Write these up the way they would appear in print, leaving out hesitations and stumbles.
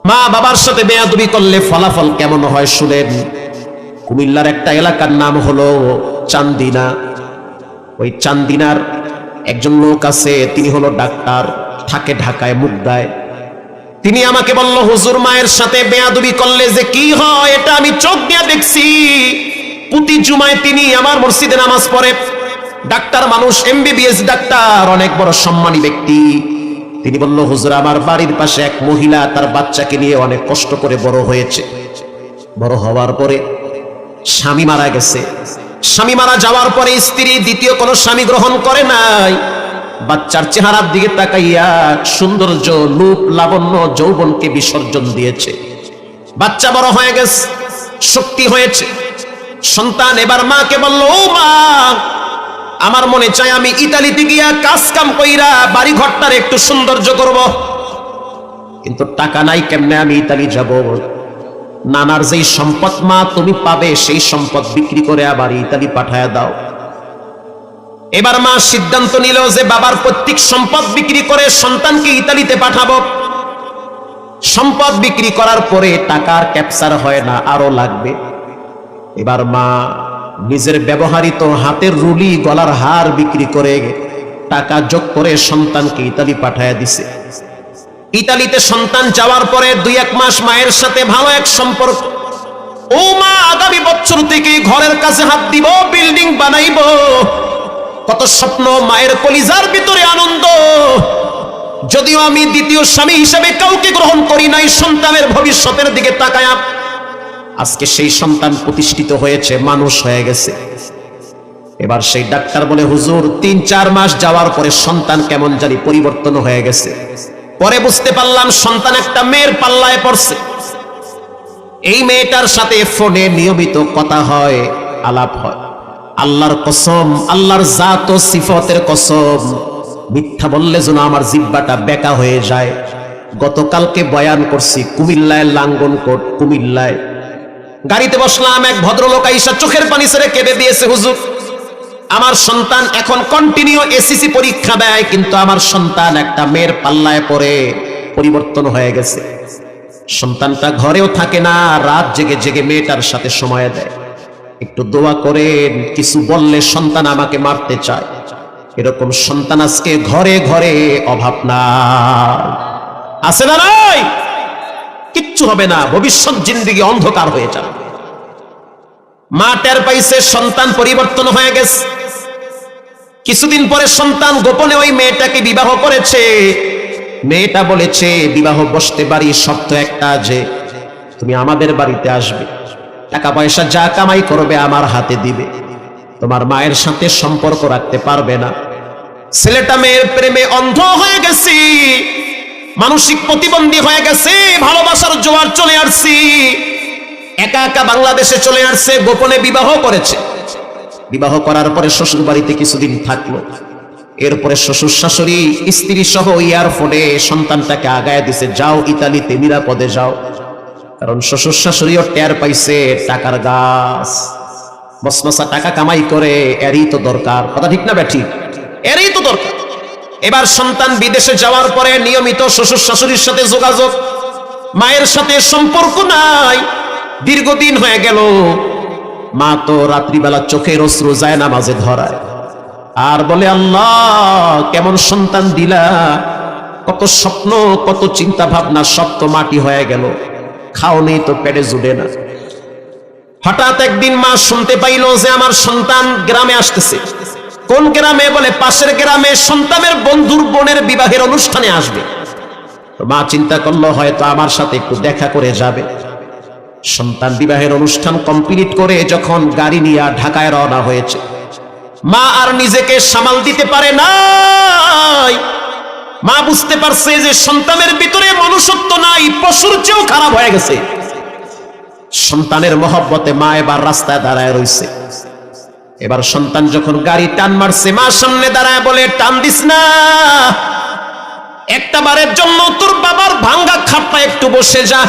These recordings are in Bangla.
মা বাবার সাথে বেয়াদবি করলে ফলাফল কেমন হয় শুনেন। কুমিল্লার একটা এলাকার নাম হলো চান্দিনা। ওই চান্দিনার একজন লোক আছে, তিনি হলো ডাক্তার, থাকে ঢাকায় মুগদায়। তিনি আমাকে বলল, হুজুর মায়ের সাথে বেয়াদবি করলে যে কি হয় এটা আমি চোখ দিয়ে দেখছি। প্রতি জুমায় তিনি আমার মসজিদে নামাজ পড়ে। ডাক্তার মানুষ, এমবিবিএস ডাক্তার, অনেক বড় সম্মানী ব্যক্তি। তিনি বলল, হুজুর আমার বাড়ির পাশে এক মহিলা তার বাচ্চাকে নিয়ে অনেক কষ্ট করে বড় হয়েছে। বড় হওয়ার পরে স্বামী মারা গেছে। স্বামী মারা যাওয়ার পরে স্ত্রী দ্বিতীয় কোনো স্বামী গ্রহণ করে নাই। বাচ্চার চেহারার দিকে তাকাইয়া সৌন্দর্য, রূপ, লাবণ্য, যৌবনকে বিসর্জন দিয়েছে। বাচ্চা বড় হয়ে গেছে, শক্তি হয়েছে সন্তান। এবার মাকে বলল, ও মা, আমার মনে চায় আমি ইতালিতে গিয়া কাজ কাম কইরা বাড়ি ঘরটার একটু সৌন্দর্য করব, কিন্তু টাকা নাই, কেমনে আমি ইতালি যাব? নানার যেই সম্পদ মা তুমি পাবে সেই সম্পদ বিক্রি করে আবার ইতালি পাঠায়া দাও। এবার মা সিদ্ধান্ত নিল যে বাবার প্রত্যেক সম্পদ বিক্রি করে সন্তানকে ইতালিতে পাঠাবো। সম্পদ বিক্রি করার পরে টাকার ক্যাপচার হয় না, আরো লাগবে। এবার মা নিজের ব্যবহৃত হাতের রুলি, গলার হার বিক্রি করে টাকা যোগ করে সন্তানকে ইতালি পাঠায়া দিছে। ইতালিতে সন্তান যাওয়ার পরে 2-1 মাস মায়ের সাথে ভালো এক সম্পর্ক। ও মা, আগামী বছর থেকে ঘরের কাছে হাত দিব, বিল্ডিং বানাইব। কত স্বপ্ন, মায়ের কলিজার ভিতরে আনন্দ। যদিও আমি দ্বিতীয় স্বামী হিসেবে কাউকে গ্রহণ করি নাই, সন্তানের ভবিষ্যতের দিকে তাকায়া আজকে সেই সন্তান প্রতিষ্ঠিত হয়েছে, মানুষ হয়ে গেছে। এবার সেই ডাক্তার বলে, হুজুর 3-4 মাস যাওয়ার পরে সন্তান কেমন জানি পরিবর্তন হয়ে গেছে। পরে বুঝতে পারলাম সন্তান একটা মেয়ের পাল্লায় পড়ছে। এই মেয়েটার সাথে ফোনে নিয়মিত কথা হয়, আলাপ হয়। আল্লাহর কসম, আল্লাহর জাত ও সিফতের কসম, মিথ্যা বললে যেন আমার জিহ্বাটা বেকা হয়ে যায়। গতকালকে বয়ান করছি কুমিল্লায়, লাঙ্গনকোট কুমিল্লায়। গাড়িতে বসলাম, এক ভদ্রলোক আইসা চোখের পানি ছেড়ে কেঁদে দিয়েছে, হুজুর আমার সন্তান এখন কন্টিনিউ এসএসসি পরীক্ষা দেয়, কিন্তু আমার সন্তান একটা মেয়ের পাল্লায় পড়ে পরিবর্তন হয়ে গেছে। সন্তানটা ঘরেও থাকে না, রাত জেগে জেগে মেয়েটার সাথে সময় দেয়। একটু দোয়া করেন, কিছু বললে সন্তান আমাকে মারতে চায়। এরকম সন্তান আজকে ঘরে ঘরে অভাব না, আছে না? নাই, কিচ্ছু হবে না, ভবিষ্যৎ জিন্দেগি অন্ধকার হয়ে যাবে। মা টের পাইছে সন্তান পরিবর্তন হয়ে গেছে। কিছুদিন পরে সন্তান গোপনে ওই মেয়েটাকে বিবাহ করেছে। মেয়েটা বলেছে, বিবাহ বসতে পারি, শর্ত একটা, যে তুমি আমাদের বাড়িতে আসবে, টাকা পয়সা যা কামাই করবে আমার হাতে দিবে, তোমার মায়ের সাথে সম্পর্ক রাখতে পারবে না। ছেলেটা মেয়ের প্রেমে অন্ধ হয়ে গেছি, মানসিক প্রতিবন্ধী হয়ে গেছে, ভালোবাসার জোয়ার চলে আসছি, একা একা বাংলাদেশে চলে আসছে, গোপনে বিবাহ করেছে। বিবাহ করার পরে শ্বশুর বাড়িতে কিছুদিন থাকলো। এরপরে শ্বশুর শাশুড়ি স্ত্রী সহ এয়ারপোর্টে সন্তানটাকে আগায় দিছে, যাও ইতালিতে নিরাপদে যাও। কারণ শ্বশুর শাশুড়িও টের পাইছে টাকার গাছ, মসমসা টাকা কামাই করে, এরই তো দরকার। কথা ঠিক না ব্যাঠি? এরই তো দরকার। এবার সন্তান বিদেশে যাওয়ার পরে নিয়মিত শ্বশুর শাশুড়ির সাথে যোগাযোগ, মায়ের সাথে সম্পর্ক নাই। দীর্ঘদিন হয়ে গেল। মা তো রাত্রিবেলা চোখের অশ্রু যায় নামাজে ধরায়, আর বলে, আল্লাহ কেমন সন্তান দিলা, কত স্বপ্ন, কত চিন্তা ভাবনা, সব তো মাটি হয়ে গেল, খাও নেই তো পেটে জুড়ে না। হঠাৎ একদিন মা শুনতে পাইল যে আমার সন্তান গ্রামে আসতেছে। কোন গ্রামে? বলে পাশের গ্রামে সন্তানের বন্ধুর বোনের বিবাহের অনুষ্ঠানে আসবে। তো মা চিন্তা করলো হয়তো আমার সাথে একটু দেখা করে যাবে। সন্তান বিবাহের অনুষ্ঠান কমপ্লিট করে যখন গাড়ি নিয়ে ঢাকায় রওনা হয়েছে, মা আর নিজেকে সামাল দিতে পারে নাই। মা বুঝতে পারছে যে সন্তানের ভিতরে মনুষ্যত্ব নাই, পশুর চেয়েও খারাপ হয়ে গেছে। সন্তানের মহব্বতে মা এবার রাস্তায় দাঁড়ায় রইছে। এবার সন্তান যখন গাড়ি টান মারছে, মা সামনে দাঁড়ায় বলে, টান দিস না, একটা বারের জন্য তোর বাবার ভাঙ্গা খাটটা একটু বসে যা।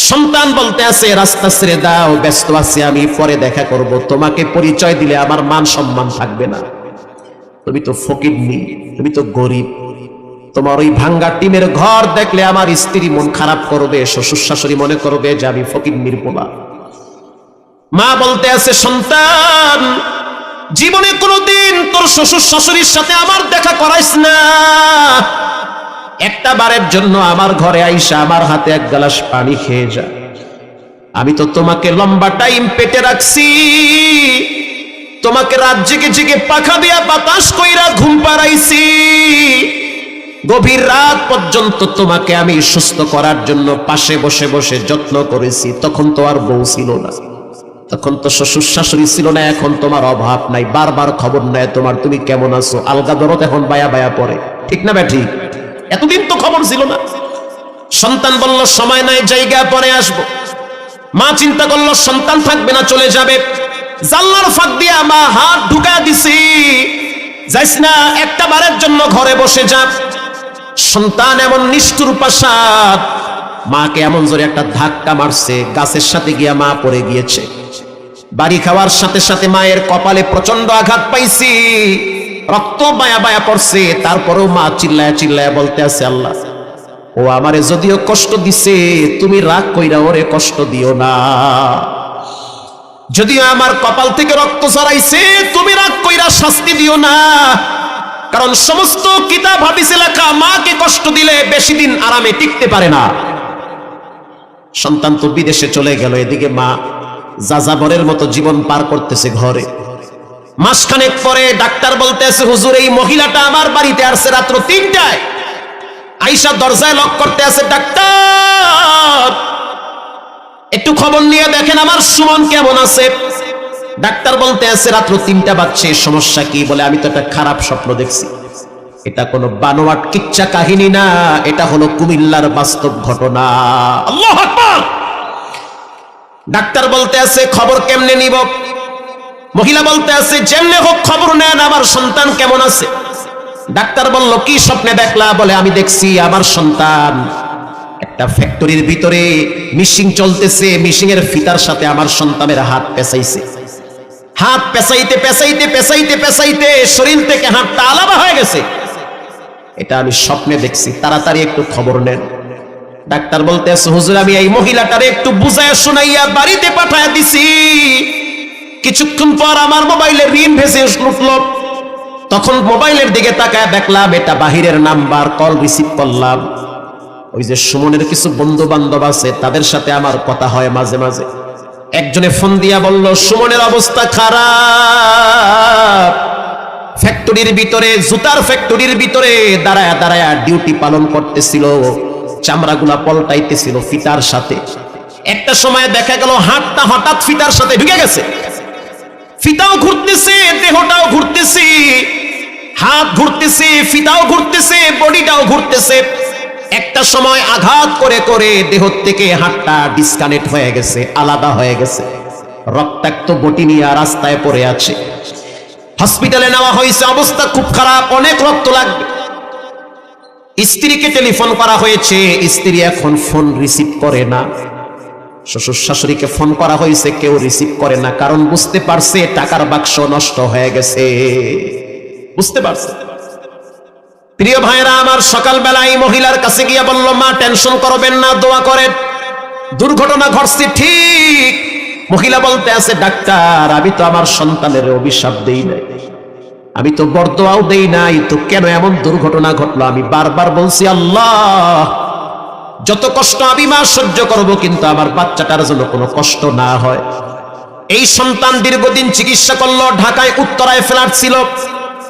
সন্তান বলতে আছে, রাস্তা ছেড়ে দাও, ব্যস্ত আছি আমি, পরে দেখা করব, তোমাকে পরিচয় দিলে আমার মান সম্মান থাকবে না, তুমি তো ফকিরনি, তুমি তো গরিব, তোমার ওই ভাঙ্গা টিমের ঘর দেখলে আমার স্ত্রী মন খারাপ করবে, শ্বশুর শাশুড়ি মনে করবে যে আমি ফকিন্নির পোলা। মা বলতে আছে, সন্তান জীবনে কোনোদিন তোর শ্বশুর শাশুড়ির সাথে আমার দেখা করাইস না, একটা বারের জন্য আমার ঘরে আইসা আমার হাতে এক গ্লাস পানি খেয়ে যা। আমি তো তোমাকে লম্বা টাইম পেটে রাখছি, তোমাকে রাত জেগে জেগে পাখা দিয়া বাতাস কইরা ঘুম পাড়াইছি, গভীর রাত পর্যন্ত তোমাকে আমি সুস্থ করার জন্য পাশে বসে বসে যত্ন করেছি। তখন তো আর বউ ছিল না, তখন তো শ্বশুর শাশুড়ি ছিল না, এখন তোমার অভাব নাই, বারবার খবর নেয় তোমার, তুমি কেমন আছো। আলগা দরদ এখন বায়া বায়া পড়ে, ঠিক না ব্যাঠি? এতদিন তো খবর ছিল না। সন্তান বলল সময় নাই, জায়গা পরে আসবো। মা চিন্তা করলো সন্তান থাকবে না, চলে যাবে। জানলার ফাঁক দিয়া মা হাত ঢুকা দিছি, যাইস না, একটা বারের জন্য ঘরে বসে যা। সন্তান এমন নিষ্ঠুর পাশাদ, মাকে এমন জোরে একটা ধাক্কা মারছে, গাছের সাথে গিয়া মা পড়ে গিয়েছে। বাড়ি খাওয়ার সাথে সাথে মায়ের কপালে প্রচন্ড আঘাত পাইছি, রক্ত বায়া বায়া পড়ছে। তারপরেও মা চিল্লায়া চিল্লায়া বলতে আছে, আল্লাহ ও আমারে যদিও কষ্ট দিছে, তুমি রাগ কইরা ওরে কষ্ট দিও না। যদিও আমার কপাল থেকে রক্ত ঝরাইছে, তুমি রাগ কইরা শাস্তি দিও না, কারণ সমস্ত কিতাব হাদিসে লেখা মাকে কষ্ট দিলে বেশি দিন আরামে টিকতে পারে না। সন্তান তো বিদেশে চলে গেল, এদিকে মা যাযাবরের মতো জীবন পার করতেছে ঘরে। মাসখানেক পরে ডাক্তার বলতে আছে, হুজুর এই মহিলাটা আমার বাড়িতে আসছে রাত্র 3টায়, আইসা দরজায় লক করতে আছে, ডাক্তার একটু খবর নিয়ে দেখেন আমার সুমন কেমন আছে। ডাক্তার বলতে আছে রাত্র 3টা বাজছে, সমস্যা কি? বলে আমি তো একটা খারাপ স্বপ্ন দেখছি। এটা কোনো বানোয়াট কিচ্ছা কাহিনী না, এটা হলো কুমিল্লার বাস্তব ঘটনা। আল্লাহু আকবার। ডাক্তার বলতে আছে খবর কেমনে নিব? মহিলা বলতে আছে যেমনে হোক খবর নেন, আমার সন্তান কেমন আছে। ডাক্তার বলল কি স্বপ্নে দেখলা? বলে আমি দেখছি আমার সন্তান একটা ফ্যাক্টরির ভিতরে মিশিং চলতেছে, মিশিং এর ফিতার সাথে আমার সন্তানের হাত পেঁচাইছে। হাত পেঁচাইতে পেঁচাইতে পেঁচাইতে পেঁচাইতে শরীর থেকে হাতটা আলাদা হয়ে গেছে। এটা আমি স্বপ্নে দেখছি, তাড়াতাড়ি একটু খবর নেন। ডাক্তার বলতে আছে হুজুর আমি এই মহিলাটারে একটু বুঝায় শোনাইয়া বাড়িতে পাঠায় দিছি। কিছুক্ষণ পর আমার মোবাইলে রিং ভেসে উঠল, তখন মোবাইলের দিকে তাকায় দেখলাম এটা বাহিরের নাম্বার। কল রিসিভ করলাম, ওই যে সুমনের কিছু বন্ধু বান্ধব আছে তাদের সাথে আমার কথা হয় মাঝে মাঝে। একজনে ফোন দিয়া বলল সুমনের অবস্থা খারাপ, ফ্যাক্টরির ভিতরে, জুতার ফ্যাক্টরির ভিতরে দাঁড়ায়া দাঁড়ায়া ডিউটি পালন করতেছিল, চামড়াগুলা পল্টাইতেছিল ফিতার সাথে। একটা সময় দেখা গেল হাতটা হঠাৎ ফিতার সাথে ঢুকে গেছে, ফিতাও ঘুরতেছে, দেহটাও ঘুরতেছে, হাত ঘুরতেছে, ফিতাও ঘুরতেছে, বডিটাও ঘুরতেছে। একটা সময় আঘাত করে করে দেহ থেকে হাতটা ডিসকানেক্ট হয়ে গেছে, আলাদা হয়ে গেছে। রক্তাক্ত বটি নিয়ে রাস্তায় পড়ে আছে, হসপিটালে নেওয়া হয়েছে, অবস্থা খুব খারাপ, অনেক রক্ত লাগবে। স্ত্রীকে টেলিফোন করা হয়েছে, স্ত্রী এখন ফোন রিসিভ করে না। শ্বশুর শাশুড়িকে ফোন করা হয়েছে, কেউ রিসিভ করে না, কারণ বুঝতে পারছে টাকার বাক্স নষ্ট হয়ে গেছে, বুঝতে পারছে। প্রিয় ভাইরা আমার, সকালবেলা এই মহিলার কাছে গিয়ে বলল মা টেনশন করবেন না, দোয়া করেন, দুর্ঘটনা ঘটছে ঠিক। মহিলা বলতে আছে ডাক্তার আমি তো আমার সন্তানের অভিশাপ দেই নাই, আমি তো বরদোয়াও দেই নাই, তো কেন এমন দুর্ঘটনা ঘটলো? আমি বারবার বলছি আল্লাহ যত কষ্ট আমি মা সহ্য করব, কিন্তু আমার বাচ্চাটার জন্য কোনো কষ্ট না হয়। এই সন্তান দীর্ঘদিন চিকিৎসা করলো, ঢাকায় উত্তরায় ফ্ল্যাট ছিল,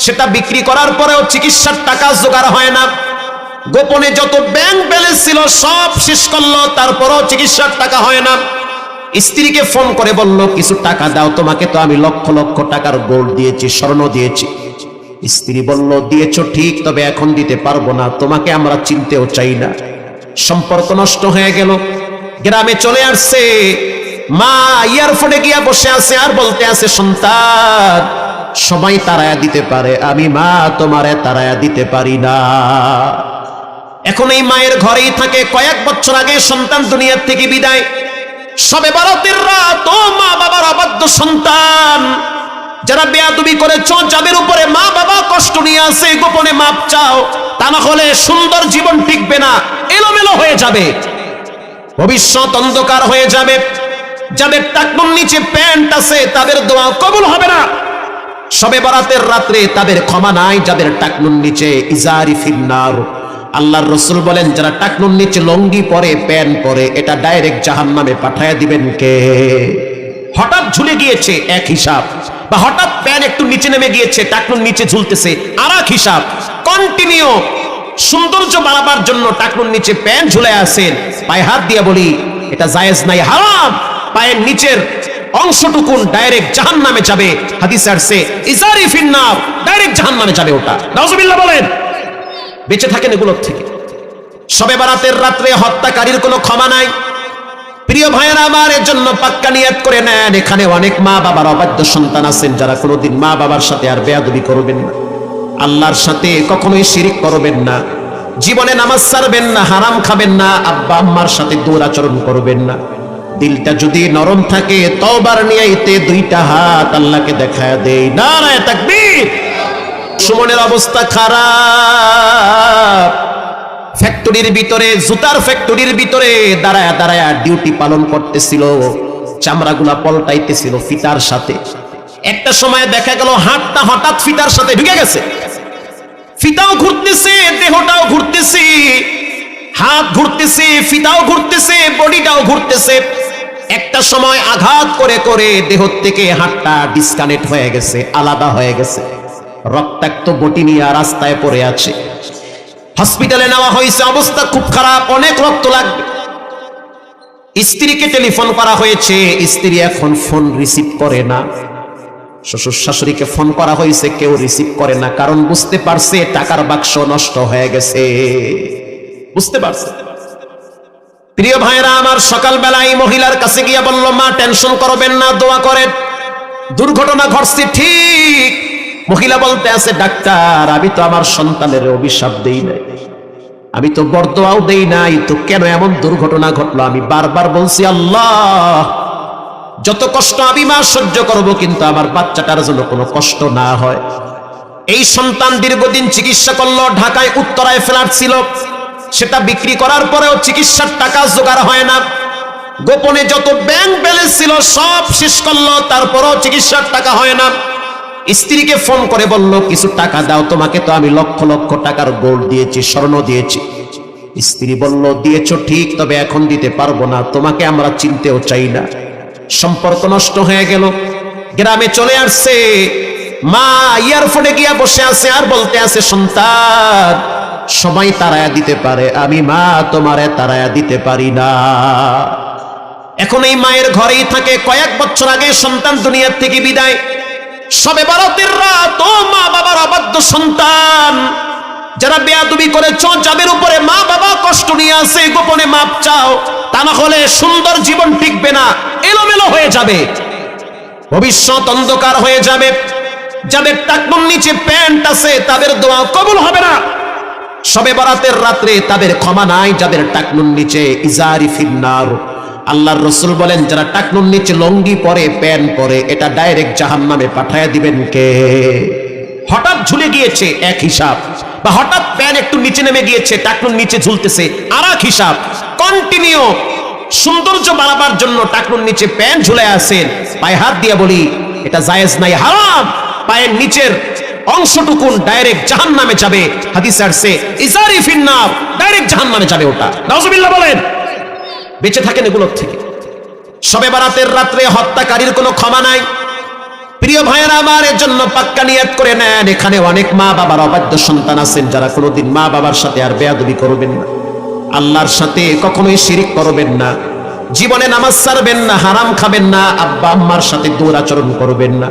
সেটা বিক্রি করার পরেও চিকিৎসার টাকা জোগাড় হয় না। গোপনে যত ব্যাংক ব্যালেন্স ছিল সব শেষ করলো, তারপরেও চিকিৎসার টাকা হয় না। স্ত্রীকে ফোন করে বলল কিছু টাকা দাও, তোমাকে তো আমি লক্ষ লক্ষ টাকার গোল্ড দিয়েছি, স্বর্ণ দিয়েছি। স্ত্রী বলল দিয়েছো ঠিক, তবে এখন দিতে পারবো না, তোমাকে আমরা চিনতেও চাই না। সম্পর্ক নষ্ট হয়ে গেল, গ্রামে চলে আসছে। মা এয়ারপোর্টে গিয়া বসে আছে আর বলতে আছে সন্তান সবাই তারায়া দিতে পারে, আমি মা তোমারে তারায়া দিতে পারি না। এখন এই মায়ের ঘরেই থাকে। কয়েক বছর আগে সন্তান দুনিয়ার থেকে বিদায়, সবে বরাতের রাত, ও মা বাবার অবাধ্য সন্তান যারা বেয়াদবি করেছো, যাদের উপরে মা বাবা কষ্ট নিয়ে আছে, গোপনে মাপ চাও, তা না হলে সুন্দর জীবন টিকবে না, এলোমেলো হয়ে যাবে, ভবিষ্যৎ অন্ধকার হয়ে যাবে। যাদের টাকনুর নিচে প্যান্ট আছে তাদের দোয়া কবুল হবে না। শবে বরাতের রাত্রে তাদের ক্ষমা নাই। যাদের টাকনুর নিচে ইজারি ফিন্নার, আল্লাহর রাসূল বলেন যারা টাকনুর নিচে লঙ্গি পরে, প্যান্ট পরে, এটা ডাইরেক্ট জাহান্নামে পাঠায়া দিবেন কে? হঠাৎ ঝুলে গিয়েছে এক হিসাব, বা হঠাৎ প্যান্ট একটু নিচে নেমে গিয়েছে, টাকনুর নিচে ঝুলতেছে আর এক হিসাব। কন্টিনিউ সৌন্দর্য বাড়াবার জন্য টাকনুর নিচে প্যান্ট ঝুলে আছেন, পায়ে হাত দিয়ে বলি এটা জায়েজ নাই, হারাম। পায়ের নিচের অংশটুকুন ডাইরেক্ট জাহান্নামে যাবে। হাদিসে আসছে ইজারি ফিন্নার, ডাইরেক্ট জাহান্নামে যাবে ওটা। নাউজুবিল্লাহ বলেন। বেঁচে থাকেন এগুলোর থেকে। শবে বরাতের রাত্রে হত্যাকারীর কোনো ক্ষমা নাই। প্রিয় ভাইয়েরা আমার, এর জন্য পাক্কা নিয়ত করে নেন, এখানে অনেক মা বাবার অবাধ্য সন্তান আছেন যারা কোনোদিন মা বাবার সাথে আর বেয়াদবি করবেন না, আল্লাহর সাথে কখনোই শিরিক করবেন না, জীবনে নামাজ ছাড়বেন না, হারাম খাবেন না, আব্বা আম্মার সাথে দুরাচরণ করবেন না। দিলটা যদি নরম থাকে, তওবার নিয়াইতে দুইটা হাত আল্লাহকে দেখায় দেই। নারায়ে তাকবীর। সুমনের অবস্থা খারাপ। ফ্যাক্টরির ভিতরে, জুতার ফ্যাক্টরির ভিতরে দাঁড়ায়া দাঁড়ায়া ডিউটি পালন করতেছিল, চামড়াগুলা পল্টাইতেছিল ফিতার সাথে। একটা সময় দেখা গেল হাতটা হঠাৎ ফিতার সাথে ঢুকে গেছে, ফিতাও ঘুরতেছে, দেহটাও ঘুরতেছে, হাত ঘুরতেছে, ফিতাও ঘুরতেছে, বডিটাও ঘুরতেছে। একটা সময় আঘাত করে করে দেহ থেকে হাতটা ডিসকানেক্ট হয়ে গেছে, আলাদা হয়ে গেছে, রক্তাক্ত বটি নিয়ে রাস্তায় পড়ে আছে। হসপিটালে নেওয়া হয়েছে, অবস্থা খুব খারাপ, অনেক রক্ত লাগবে। স্ত্রীকে টেলিফোন করা হয়েছে, স্ত্রী এখন ফোন রিসিভ করে না। শ্বশুর শাশুড়িকে ফোন করা হয়েছে, কেউ রিসিভ করে না, কারণ বুঝতে পারছে টাকার বাক্স নষ্ট হয়ে গেছে, বুঝতে পারছে। প্রিয় ভাইরা আমার, সকালবেলায় মহিলার কাছে গিয়ে বলল, মা টেনশন করবেন না, দোয়া করেন, দুর্ঘটনা ঘটছে ঠিক। মহিলা বলতে আছে, ডাক্তার আমি তো আমার সন্তানের অভিশাপ দেই নাই, আমি তো বরদোয়াও দেই নাই, তো কেন এমন দুর্ঘটনা ঘটলো? আমি বারবার বলছি আল্লাহ যত কষ্ট আমি মা সহ্য করব, কিন্তু আমার বাচ্চাটার জন্য কোনো কষ্ট না হয়। এই সন্তান দীর্ঘদিন চিকিৎসা করলো, ঢাকায় উত্তরায় ফ্ল্যাট ছিল, সেটা বিক্রি করার পরেও চিকিৎসার টাকা জোগাড় হয় না। গোপনে যত ব্যাংক ব্যালেন্স ছিল সব শেষ করলো, তারপরেও চিকিৎসার টাকা হয় না। স্ত্রীকে ফোন করে বলল, কিছু টাকা দাও, তোমাকে তো আমি লক্ষ লক্ষ টাকার গোল্ড দিয়েছি, স্বর্ণ দিয়েছি। স্ত্রী বলল, দিয়েছো ঠিক, তবে এখন দিতে পারবো না, তোমাকে আমরা চিনতেও চাই না। সম্পর্ক নষ্ট হয়ে গেল। গ্রামে চলে আসছে, মা ইয়ারফোনে গিয়া বসে আছে আর বলতে আছে, সন্তান সবাই তারায়া দিতে পারে, আমি মা তোমারে তারায়া দিতে পারি না। এখন এই মায়ের ঘরেই থাকে। কয়েক বছর আগে সন্তান দুনিয়ার থেকে বিদায়। শবে বরাতের রাত, ও মা বাবার অবাধ্য সন্তান, যারা বেয়াদবি করেছো, যাদের উপরে মা বাবা কষ্ট নিয়ে আছে, গোপনে মাপ চাও, তা না হলে সুন্দর জীবন টিকবে না, এলোমেলো হয়ে যাবে, ভবিষ্যৎ অন্ধকার হয়ে যাবে। যাদের টাকনুর নিচে প্যান্ট আছে তাদের দোয়া কবুল হবে না। শবে বরাতের রাত্রে তাদের ক্ষমা নাই। যাদের টাকনুর নিচে ইজারি ফিন্নার, আল্লাহর রাসূল বলেন যারা টাকনুর নিচে লঙ্গি পরে, প্যান্ট পরে, এটা ডাইরেক্ট জাহান্নামে পাঠায়া দিবেন কে? হঠাৎ ঝুলে গিয়েছে এক হিসাব, বা হঠাৎ প্যান্ট একটু নিচে নেমে গিয়েছে, টাকনুর নিচে ঝুলতেছে আর এক হিসাব। কন্টিনিউ সৌন্দর্য বাড়াবার জন্য টাকনুর নিচে প্যান্ট ঝুলে আছেন, পায়ে হাত দিয়ে বলি এটা জায়েজ নাই, হারাম। পায়ের নিচের অংশটুকুন ডাইরেক্ট জাহান্নামে যাবে। হাদিসে আসছে ইজারি ফিন্নার, ডাইরেক্ট জাহান্নামে যাবে ওটা। নাউজুবিল্লাহ বলেন। বেঁচে থাকেন এগুলোর থেকে। শবে বরাতের রাত্রে হত্যাকারীর কোনো ক্ষমা নাই। প্রিয় ভাইয়েরা আমার, এর জন্য পাক্কা নিয়ত করে নেন, এখানে অনেক মা বাবার অবাধ্য সন্তান আছেন যারা কোনোদিন মা বাবার সাথে আর বেয়াদবি করবেন না, আল্লাহর সাথে কখনোই শিরিক করবেন না, জীবনে নামাজ ছাড়বেন না, হারাম খাবেন না, আব্বা আম্মার সাথে দুরাচরণ করবেন না।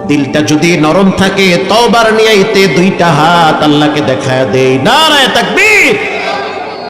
দিলটা যদি নরম থাকে, তওবার নিয়াইতে দুইটা হাত আল্লাহকে দেখায় দেই। নারায়ে তাকবীর।